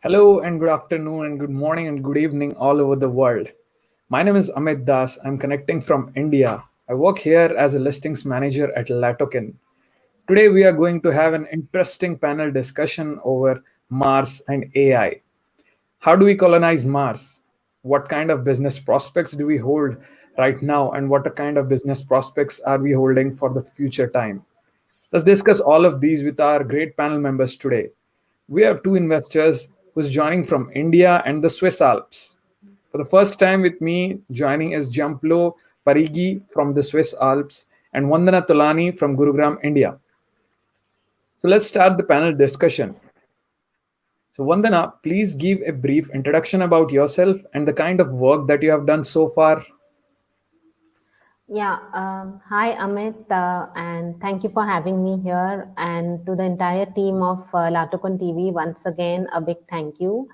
Hello and good afternoon and good morning and good evening all over the world. My name is Amit Das. I'm connecting from India. I work here as a listings manager at LATOKEN. Today we are going to have an interesting panel discussion over Mars and AI. How do we colonize Mars? What kind of business prospects do we hold right now and what kind of business prospects are we holding for the future time? Let's discuss all of these with our great panel members today. We have two investors who's joining from India and the Swiss Alps. For the first time with me, joining is Jamplo Parigi from the Swiss Alps and Vandana Tolani from Gurugram, India. So let's start the panel discussion. So Vandana, please give a brief introduction about yourself and the kind of work that you have done so far. Hi Amit, and thank you for having me here. And to the entire team of LATOKEN TV, once again, a big thank you.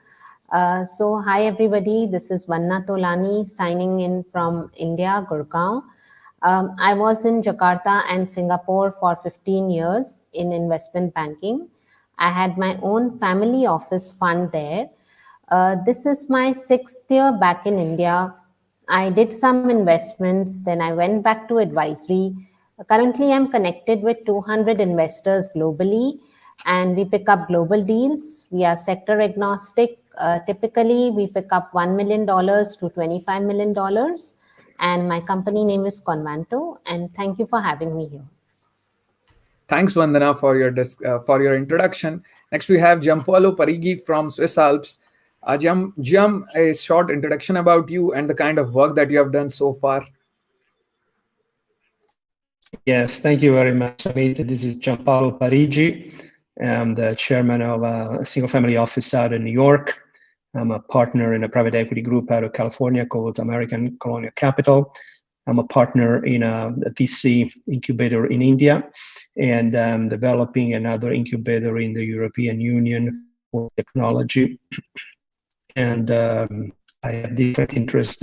Hi everybody, this is Vandana Tolani signing in from India, Gurgaon. I was in Jakarta and Singapore for 15 years in investment banking. I had my own family office fund there. This is my sixth year back in India. I did some investments, then I went back to advisory. Currently, I'm connected with 200 investors globally, and we pick up global deals. We are sector agnostic. Typically, we pick up $1 million to $25 million. And my company name is Convanto. And thank you for having me here. Thanks, Vandana, for your introduction. Next, we have Giampaolo Parigi from Swiss Alps. Giam, a short introduction about you and the kind of work that you have done so far. Yes, thank you very much, Amit. This is Giampaolo Parigi. I'm the chairman of a single-family office out in New York. I'm a partner in a private equity group out of California called American Colonial Capital. I'm a partner in a VC incubator in India, and I'm developing another incubator in the European Union for technology. And I have different interests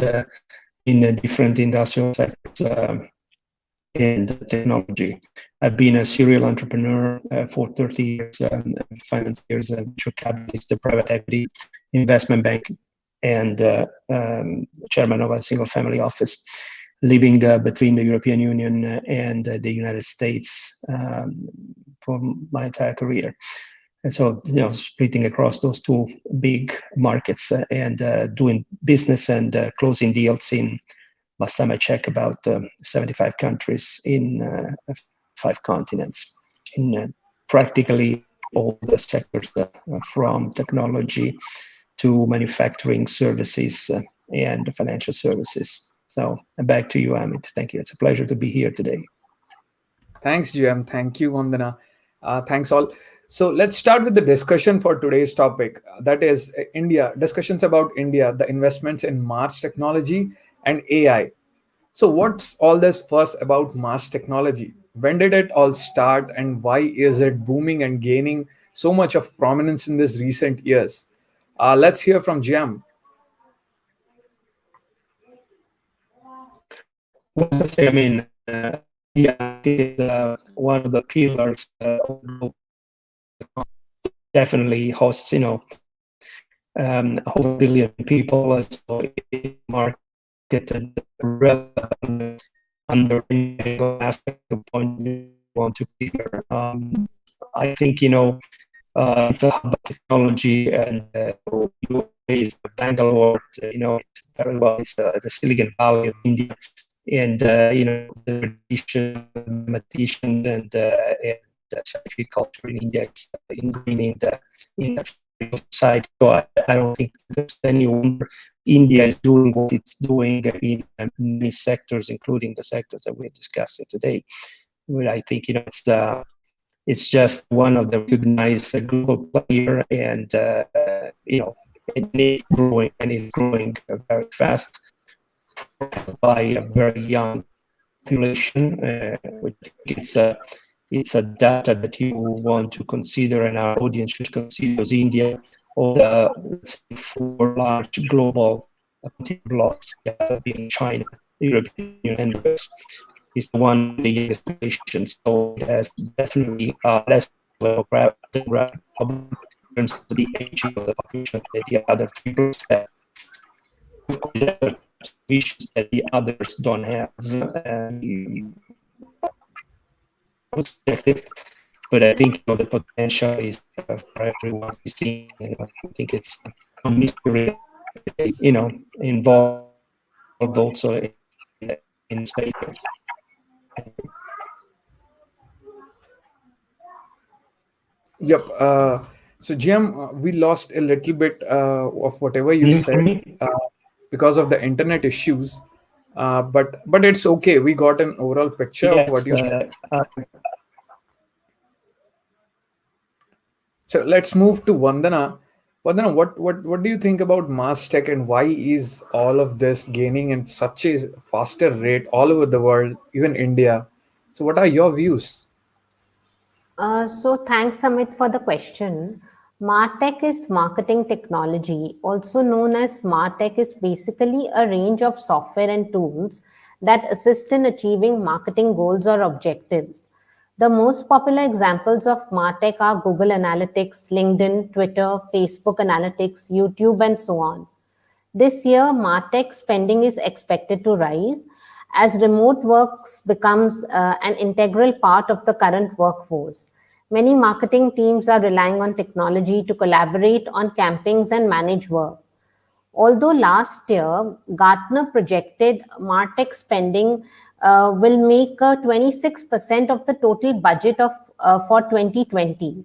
in different industrial sectors and technology. I've been a serial entrepreneur for 30 years, financiers, venture capitalist, a private equity investment bank, and chairman of a single family office, living between the European Union and the United States for my entire career. And so, splitting across those two big markets and doing business and closing deals in, last time I checked, about 75 countries in 5 continents, in practically all the sectors, from technology to manufacturing services and financial services. So back to you, Amit. Thank you. It's a pleasure to be here today. Thanks, GM. Thank you, Vandana. Thanks all. So let's start with the discussion for today's topic. That is India, discussions about India, the investments in Mars technology and AI. So what's all this fuss about Mars technology? When did it all start and why is it booming and gaining so much of prominence in these recent years? Let's hear from GM. Well, I mean, yeah, is one of the pillars definitely hosts, over a billion people, so it marketed relevant under any aspect of point you want to clear. I think, it's a hub of technology, and is Bangalore, very well, it's the Silicon Valley of India, and the tradition, mathematician, and scientific culture in India is ingrained in the society. So I don't think there's any wonder India is doing what it's doing in many sectors, including the sectors that we're discussing today. Where I think it's just one of the recognized global player, and it's growing very fast by a very young population, which it's a data that you want to consider, and our audience should consider, as India or the 4 large global blocks, being China, European Union, and the US, is the one with the youngest population. So it has definitely less demographic problem terms of the aging of the population that the other 3%. Of course, there are issues that the others don't have. Perspective, but I think the potential is for everyone to see. I think it's a mystery, involved also in space. Yep. So, Jim, we lost a little bit of whatever you said because of the internet issues. But it's okay. We got an overall picture of what you said. So let's move to Vandana. Vandana, what do you think about MarTech and why is all of this gaining in such a faster rate all over the world, even India? So what are your views? So thanks, Amit, for the question. MarTech is marketing technology, also known as MarTech is basically a range of software and tools that assist in achieving marketing goals or objectives. The most popular examples of MarTech are Google Analytics, LinkedIn, Twitter, Facebook Analytics, YouTube, and so on. This year, MarTech spending is expected to rise as remote works becomes an integral part of the current workforce. Many marketing teams are relying on technology to collaborate on campaigns and manage work. Although last year, Gartner projected MarTech spending will make 26% of the total budget for 2020.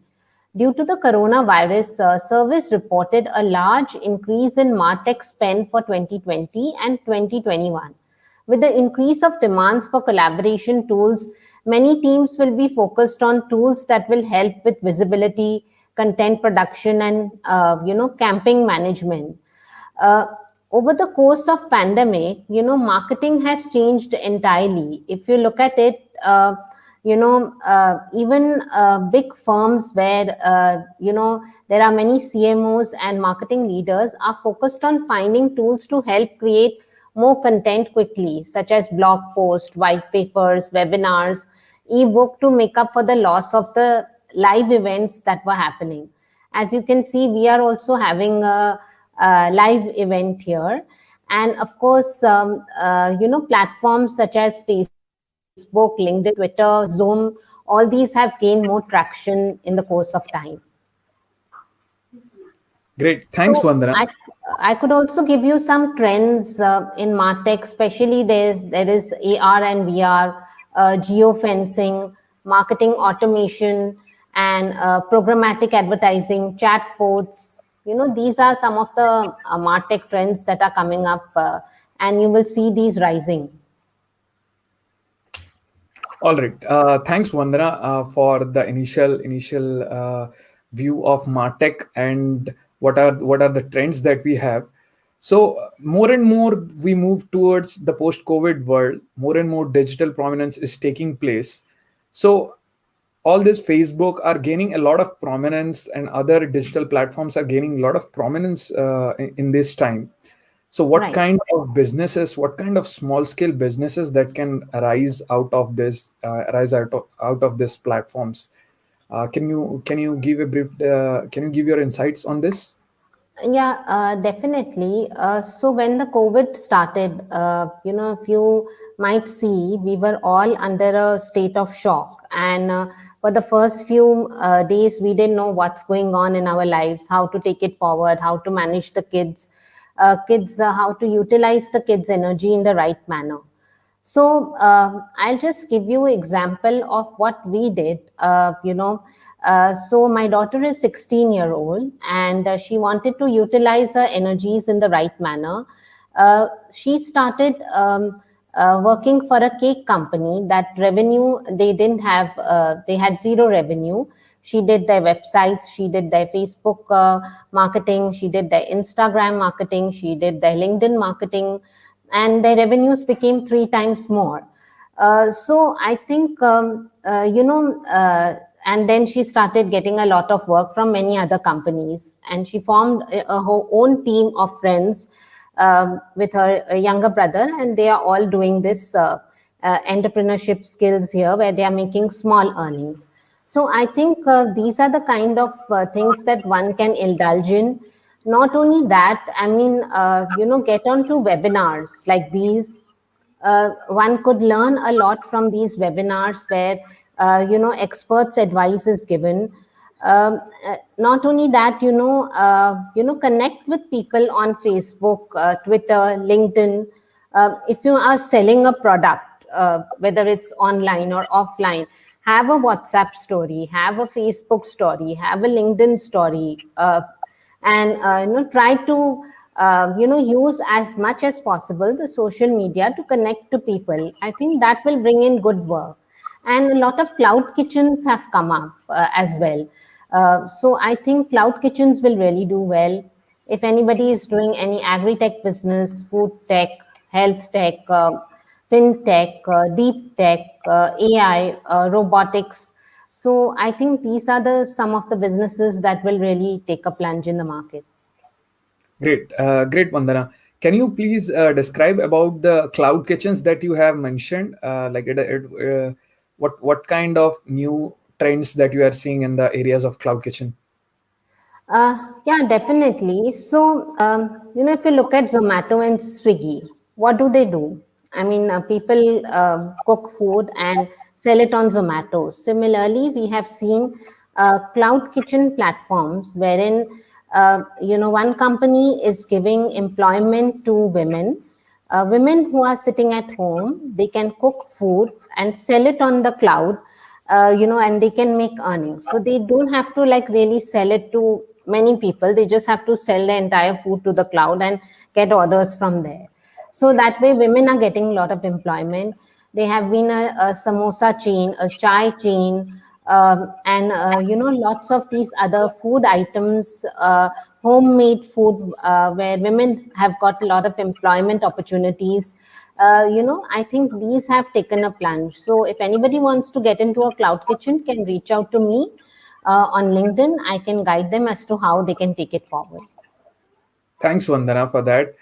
Due to the coronavirus, service reported a large increase in MarTech spend for 2020 and 2021. With the increase of demands for collaboration tools, many teams will be focused on tools that will help with visibility, content production, and campaign management. Uh, Over the course of pandemic, marketing has changed entirely. If you look at it, even big firms where there are many CMOs and marketing leaders are focused on finding tools to help create more content quickly, such as blog posts, white papers, webinars, ebook, to make up for the loss of the live events that were happening. As you can see, we are also having a live event here. And of course, platforms such as Facebook, LinkedIn, Twitter, Zoom, all these have gained more traction in the course of time. Great. Thanks, So Vandana. I could also give you some trends in MarTech, especially there is AR and VR, geofencing, marketing automation, and programmatic advertising, chatbots. These are some of the MarTech trends that are coming up, and you will see these rising. All right. Thanks, Vandana, for the initial view of MarTech and what are the trends that we have. So more and more we move towards the post-COVID world. More and more digital prominence is taking place. So all this Facebook are gaining a lot of prominence, and other digital platforms are gaining a lot of prominence in this time. So what Right. kind of businesses, what kind of small scale businesses that can arise out of this platforms? Can you give a brief? Can you give your insights on this? Yeah, definitely. So when the COVID started, if you might see, we were all under a state of shock. And for the first few days, we didn't know what's going on in our lives, how to take it forward, how to manage the kids, how to utilize the kids' energy in the right manner. So I'll just give you an example of what we did. So my daughter is 16-year-old, and she wanted to utilize her energies in the right manner. She started working for a cake company. That revenue they didn't have. They had zero revenue. She did their websites. She did their Facebook marketing. She did their Instagram marketing. She did their LinkedIn marketing, and their revenues became 3 times more. So I think, and then she started getting a lot of work from many other companies, and she formed her own team of friends with her younger brother, and they are all doing this entrepreneurship skills here, where they are making small earnings. So I think these are the kind of things that one can indulge in. Not only that, I mean, get onto webinars like these. One could learn a lot from these webinars where experts advice is given. Not only that, connect with people on Facebook, Twitter, LinkedIn. If you are selling a product, whether it's online or offline, have a WhatsApp story, have a Facebook story, have a LinkedIn story, and try to use as much as possible the social media to connect to people. I think that will bring in good work. And a lot of cloud kitchens have come up as well. So I think cloud kitchens will really do well. If anybody is doing any agri-tech business, food tech, health tech, fintech, deep tech, AI, robotics. So I think these are the some of the businesses that will really take a plunge in the market. Great, Vandana. Can you please describe about the cloud kitchens that you have mentioned? What kind of new trends that you are seeing in the areas of cloud kitchen? Yeah, definitely. So, if you look at Zomato and Swiggy, what do they do? I mean, people cook food and sell it on Zomato. Similarly, we have seen cloud kitchen platforms wherein, one company is giving employment to women. Women who are sitting at home, they can cook food and sell it on the cloud, and they can make earnings. So they don't have to like really sell it to many people. They just have to sell the entire food to the cloud and get orders from there. So that way, women are getting a lot of employment. There have been a samosa chain, a chai chain, and lots of these other food items, homemade food, where women have got a lot of employment opportunities. I think these have taken a plunge. So if anybody wants to get into a cloud kitchen, can reach out to me on LinkedIn. I can guide them as to how they can take it forward. Thanks, Vandana, for that.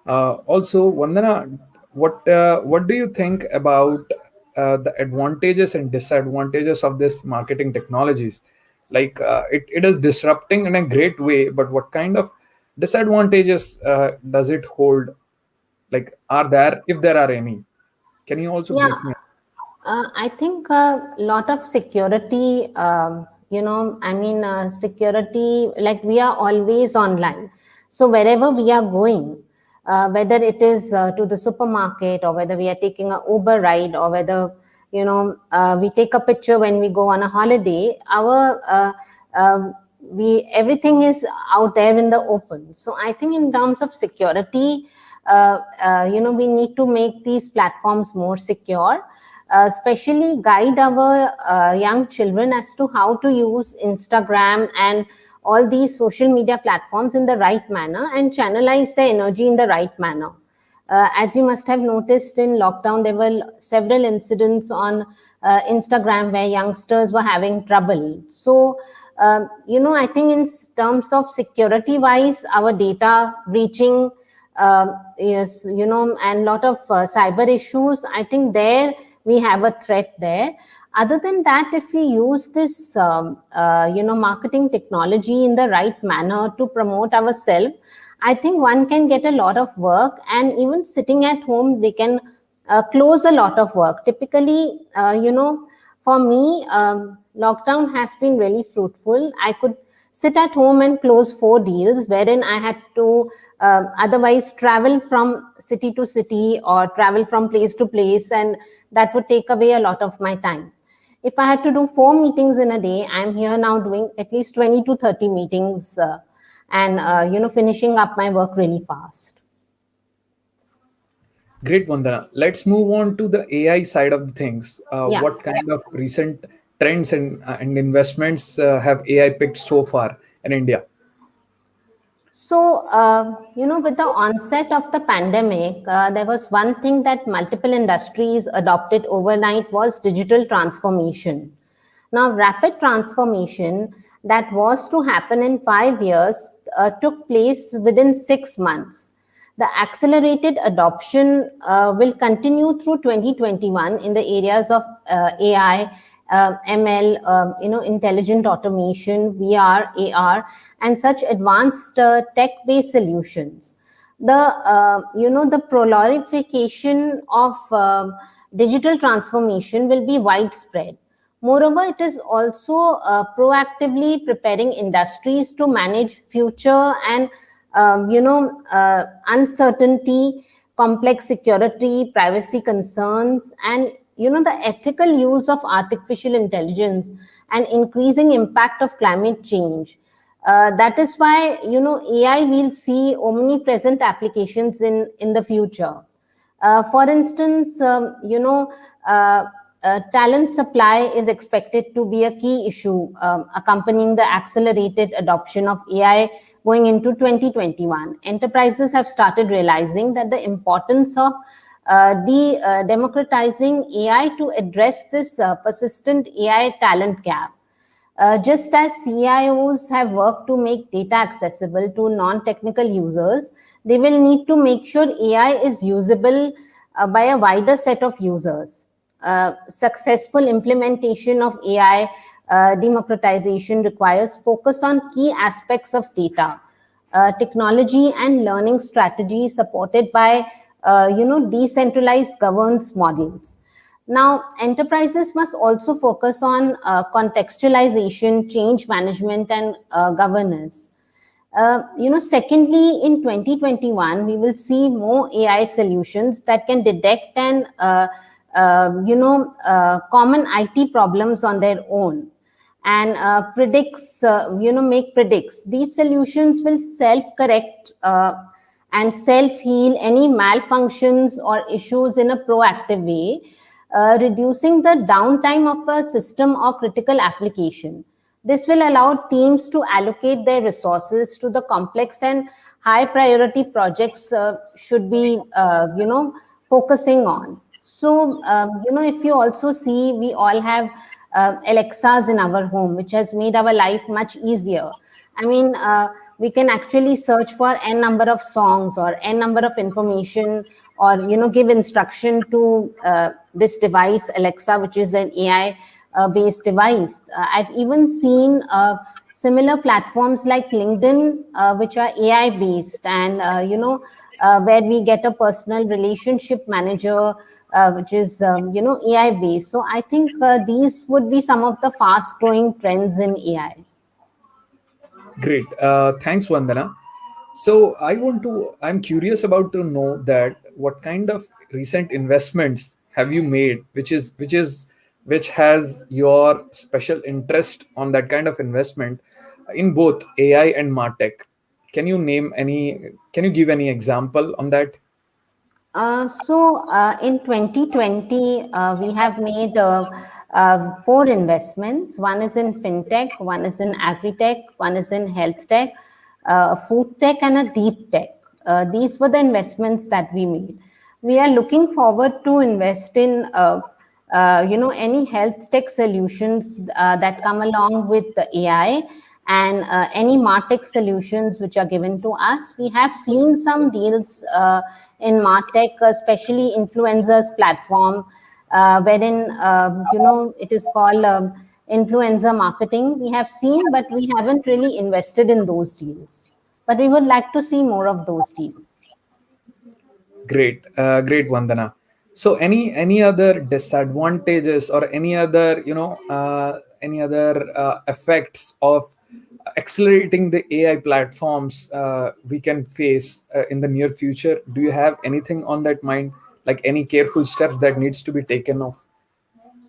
Also, Vandana, what do you think about the advantages and disadvantages of this marketing technologies? Like it is disrupting in a great way, but what kind of disadvantages does it hold? Like, are there, if there are any? Can you also Yeah, brief me? I think a lot of security, security, like we are always online. So wherever we are going, whether it is to the supermarket or whether we are taking a Uber ride or whether, we take a picture when we go on a holiday, everything is out there in the open. So I think in terms of security, we need to make these platforms more secure, especially guide our young children as to how to use Instagram and all these social media platforms in the right manner and channelize their energy in the right manner. As you must have noticed in lockdown, there were several incidents on Instagram where youngsters were having trouble. So, I think in terms of security wise, our data breaching, yes, and lot of cyber issues, I think there we have a threat there. Other than that, if we use this, marketing technology in the right manner to promote ourselves, I think one can get a lot of work, and even sitting at home, they can close a lot of work. Typically, for me, lockdown has been really fruitful. I could sit at home and close 4 deals, wherein I had to otherwise travel from city to city or travel from place to place, and that would take away a lot of my time. If I had to do 4 meetings in a day, I'm here now doing at least 20 to 30 meetings, and finishing up my work really fast. Great, Vandana. Let's move on to the AI side of the things. Yeah. What kind of recent trends and investments have AI picked so far in India? So, with the onset of the pandemic, there was one thing that multiple industries adopted overnight was digital transformation. Now, rapid transformation that was to happen in 5 years took place within 6 months. The accelerated adoption will continue through 2021 in the areas of AI, ML, intelligent automation, VR, AR, and such advanced tech-based solutions. The proliferation of digital transformation will be widespread. Moreover, it is also proactively preparing industries to manage future and uncertainty, complex security, privacy concerns, and the ethical use of artificial intelligence and increasing impact of climate change. That is why AI will see omnipresent applications in the future. For instance, talent supply is expected to be a key issue accompanying the accelerated adoption of AI going into 2021. Enterprises have started realizing that the importance of democratizing AI to address this persistent AI talent gap. Just as CIOs have worked to make data accessible to non-technical users, they will need to make sure AI is usable by a wider set of users. Successful implementation of AI democratization requires focus on key aspects of data, technology, and learning strategies supported by decentralized governance models. Now, enterprises must also focus on contextualization, change management, and governance. Secondly, in 2021, we will see more AI solutions that can detect and common IT problems on their own and make predicts. These solutions will self-correct and self-heal any malfunctions or issues in a proactive way, reducing the downtime of a system or critical application. This will allow teams to allocate their resources to the complex and high priority projects should be, focusing on. So, if you also see, we all have Alexas in our home, which has made our life much easier. I mean, we can actually search for n number of songs or n number of information, or give instruction to this device, Alexa, which is an AI based device. I've even seen similar platforms like LinkedIn, which are AI based, and where we get a personal relationship manager, which is AI based. So I think these would be some of the fast growing trends in AI. Great. Thanks, Vandana. So I'm curious about to know that what kind of recent investments have you made, which has your special interest on that kind of investment in both AI and MarTech. Can you give any example on that? In 2020, we have made 4 investments. One is in fintech, one is in agri-tech, one is in health tech, food tech, and a deep tech. These were the investments that we made. We are looking forward to invest in any health tech solutions that come along with the AI, and any MarTech solutions which are given to us. We have seen some deals in MarTech, especially influencers platform, wherein it is called influencer marketing. We have seen, but we haven't really invested in those deals. But we would like to see more of those deals. Great, great, Vandana. So, any other disadvantages or any other effects of accelerating the AI platforms we can face in the near future? Do you have anything on that mind, like any careful steps that needs to be taken off?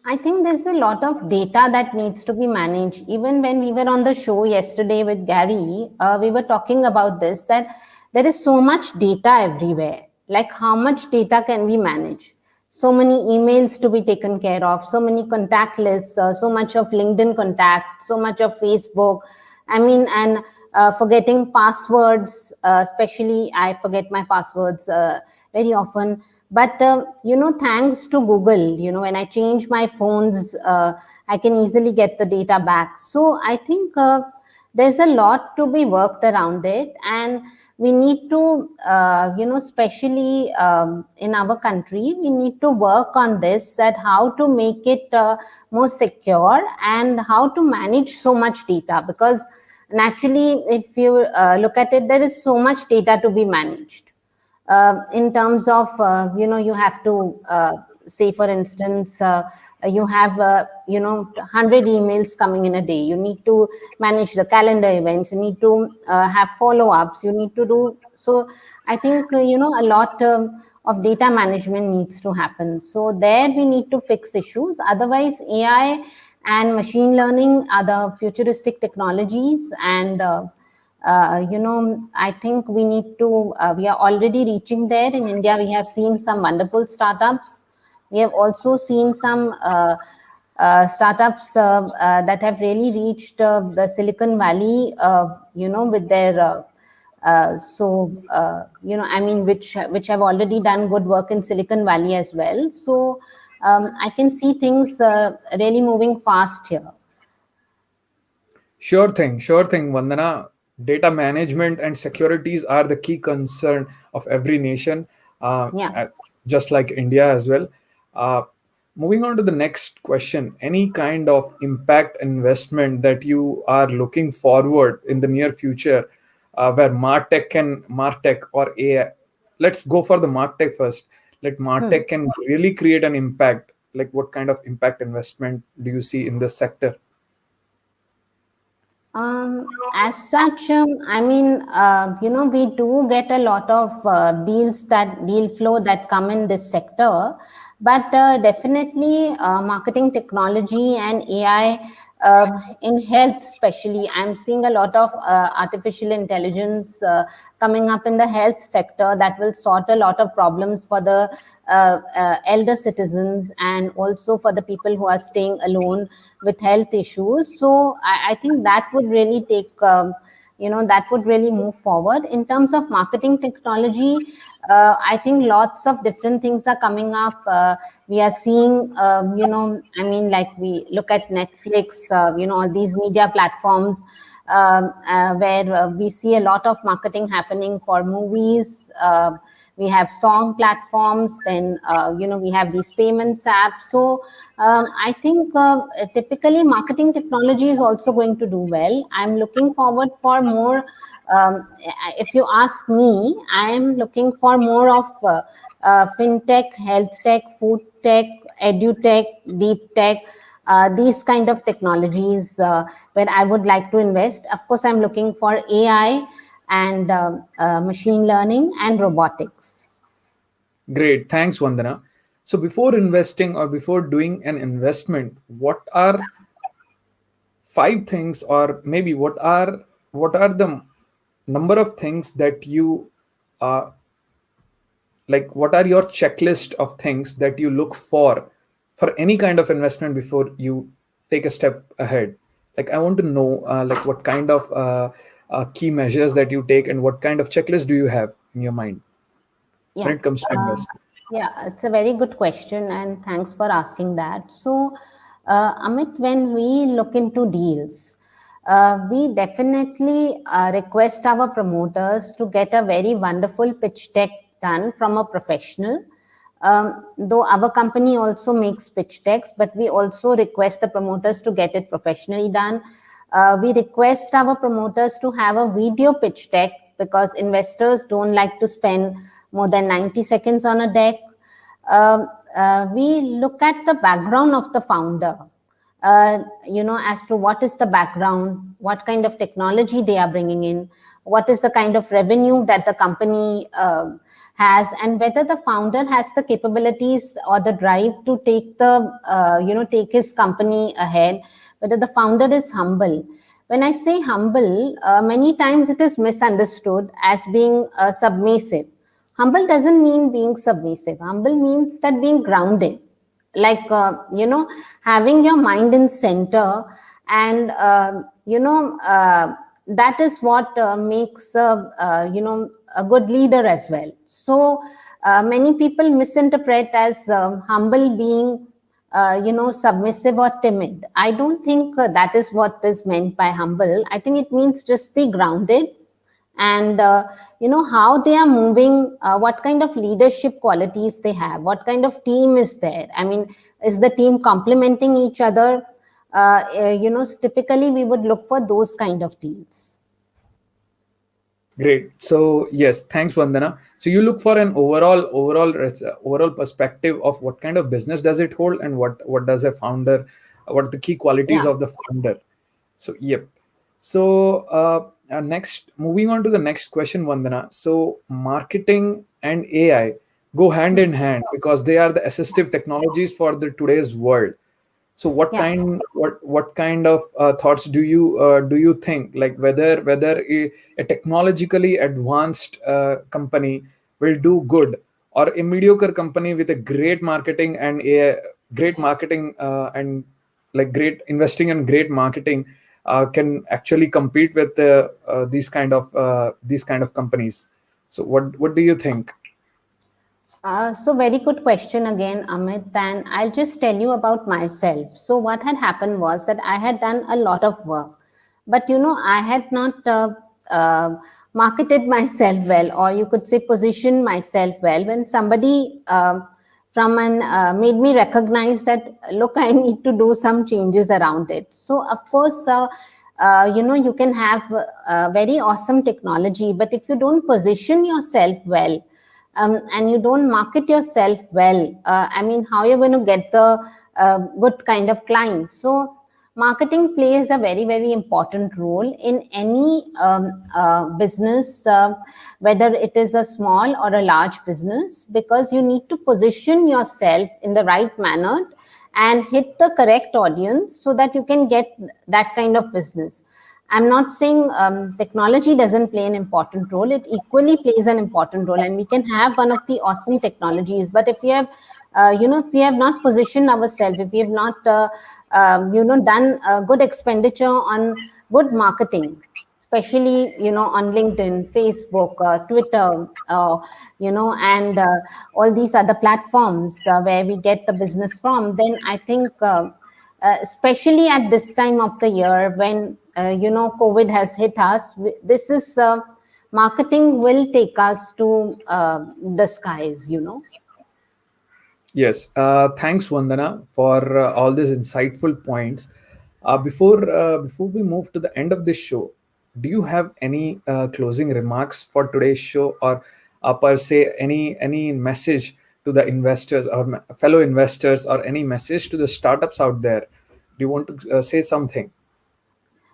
I think there's a lot of data that needs to be managed. Even when we were on the show yesterday with Gary, we were talking about this, that there is so much data everywhere. Like, how much data can we manage? So many emails to be taken care of, so many contact lists, so much of LinkedIn contact, so much of Facebook. I mean, and forgetting passwords, especially I forget my passwords very often. But, thanks to Google, when I change my phones, I can easily get the data back. So I think there's a lot to be worked around it. And we need to, especially in our country, we need to work on this, that how to make it more secure and how to manage so much data, because naturally, if you look at it, there is so much data to be managed. In terms of, you have to say, for instance, you have 100 emails coming in a day. You need to manage the calendar events, you need to have follow-ups, you need to do. So I think a lot of data management needs to happen. So there we need to fix issues. Otherwise, AI and machine learning are the futuristic technologies, and I think we need to, we are already reaching there. In India, we have seen some wonderful startups. We have also seen some startups that have really reached the Silicon Valley, with their, I mean, which have already done good work in Silicon Valley as well. So I can see things really moving fast here. Sure thing, Vandana. Data management and securities are the key concern of every nation, Yeah. just like India as well. Uh, Moving on to the next question, any kind of impact investment that you are looking forward in the near future, where MarTech or AI, let's go for the MarTech first. Like MarTech can really create an impact. Like what kind of impact investment do you see in this sector? As such, I mean, we do get a lot of deal flow that come in this sector, but definitely marketing technology and AI in health, especially, I'm seeing a lot of artificial intelligence coming up in the health sector that will sort a lot of problems for the elder citizens, and also for the people who are staying alone with health issues. So I think that would really take, that would really move forward. In terms of marketing technology, I think lots of different things are coming up. We are seeing, I mean, like we look at Netflix, all these media platforms, where we see a lot of marketing happening for movies. We have song platforms, then we have these payments apps. So I think typically marketing technology is also going to do well. I'm looking forward for more. If you ask me, I am looking for more of fintech, health tech, food tech, edutech, deep tech, these kind of technologies where I would like to invest. Of course, I'm looking for AI and machine learning and robotics. Great. Thanks, Vandana. So before investing or before doing an investment, what are five things, or maybe what are the number of things that you uh, like, what are your checklist of things that you look for any kind of investment before you take a step ahead? Like, I want to know, like, what kind of key measures that you take, and what kind of checklist do you have in your mind Yeah. when it comes to investment? Yeah, it's a very good question, and thanks for asking that. So, Amit, when we look into deals, we definitely request our promoters to get a very wonderful pitch deck done from a professional. Though our company also makes pitch decks, but we also request the promoters to get it professionally done. We request our promoters to have a video pitch deck, because investors don't like to spend more than 90 seconds on a deck. We look at the background of the founder, as to what is the background, what kind of technology they are bringing in, what is the kind of revenue that the company has, and whether the founder has the capabilities or the drive to take take his company ahead, whether the founder is humble. When I say humble, many times it is misunderstood as being submissive. Humble doesn't mean being submissive. Humble means that being grounded, like having your mind in center, and that is what makes a good leader as well. So many people misinterpret as humble being submissive or timid. I don't think that is what is meant by humble. I think it means just be grounded, and how they are moving, what kind of leadership qualities they have, what kind of team is there. I mean, is the team complementing each other? Typically we would look for those kind of deals. Great. So yes, thanks, Vandana. So you look for an overall perspective of what kind of business does it hold, and what does a founder, what are the key qualities Yeah. of the founder. So yep. So next, moving on to the next question, Vandana. So marketing and AI go hand in hand because they are the assistive technologies for the today's world. So Yeah. what kind of thoughts do you think, like whether a technologically advanced company will do good, or a mediocre company with a great marketing and a great marketing and like great investing and great marketing can actually compete with these kind of companies. So what do you think? So very good question again, Amit. And I'll just tell you about myself. So what had happened was that I had done a lot of work, but I had not marketed myself well, or you could say positioned myself well. When somebody from an made me recognize that, look, I need to do some changes around it. So of course. You can have very awesome technology, but if you don't position yourself well, and you don't market yourself well, I mean, how you're going to get the good kind of clients? So marketing plays a very, very important role in any business, whether it is a small or a large business, because you need to position yourself in the right manner and hit the correct audience so that you can get that kind of business. I'm not saying technology doesn't play an important role. It equally plays an important role, and we can have one of the awesome technologies. But if we have, if we have not positioned ourselves, if we have not, done good expenditure on good marketing, especially on LinkedIn, Facebook, Twitter, and all these other platforms where we get the business from, then I think. Especially at this time of the year when COVID has hit us, this is marketing will take us to the skies. Yes, thanks, Vandana, for all these insightful points. Before we move to the end of this show, do you have any closing remarks for today's show, or per se any message to the investors or fellow investors, or any message to the startups out there? Do you want to say something?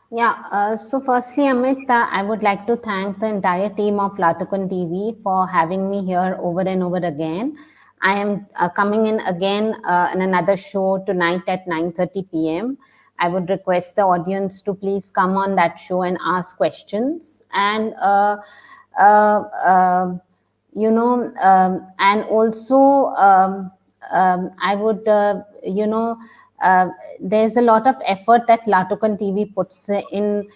Yeah, so firstly, Amit, I would like to thank the entire team of LATOKEN TV for having me here over and over again. I am coming in again in another show tonight at 9:30 p.m. I would request the audience to please come on that show and ask questions. And uh, uh, and also I would there's a lot of effort that LATOKEN TV puts in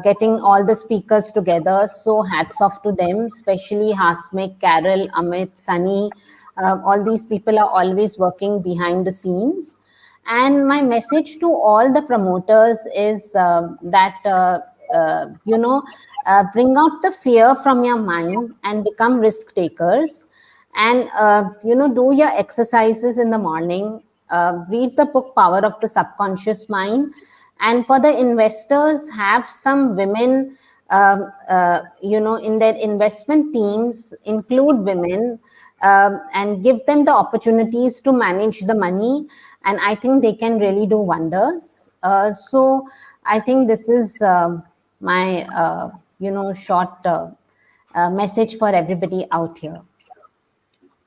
getting all the speakers together, so hats off to them, especially Hasmik, Carol, Amit, Sunny. All these people are always working behind the scenes. And my message to all the promoters is that bring out the fear from your mind and become risk takers, and do your exercises in the morning. Read the book Power of the Subconscious Mind. And for the investors, have some women in their investment teams, include women, and give them the opportunities to manage the money. And I think they can really do wonders. So I think this is my short message for everybody out here.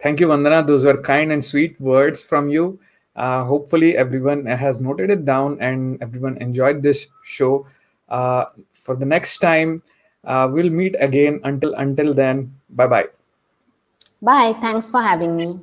Thank you, Vandana. Those were kind and sweet words from you. Hopefully, everyone has noted it down and everyone enjoyed this show. For the next time, we'll meet again. Until then, bye bye. Bye. Thanks for having me.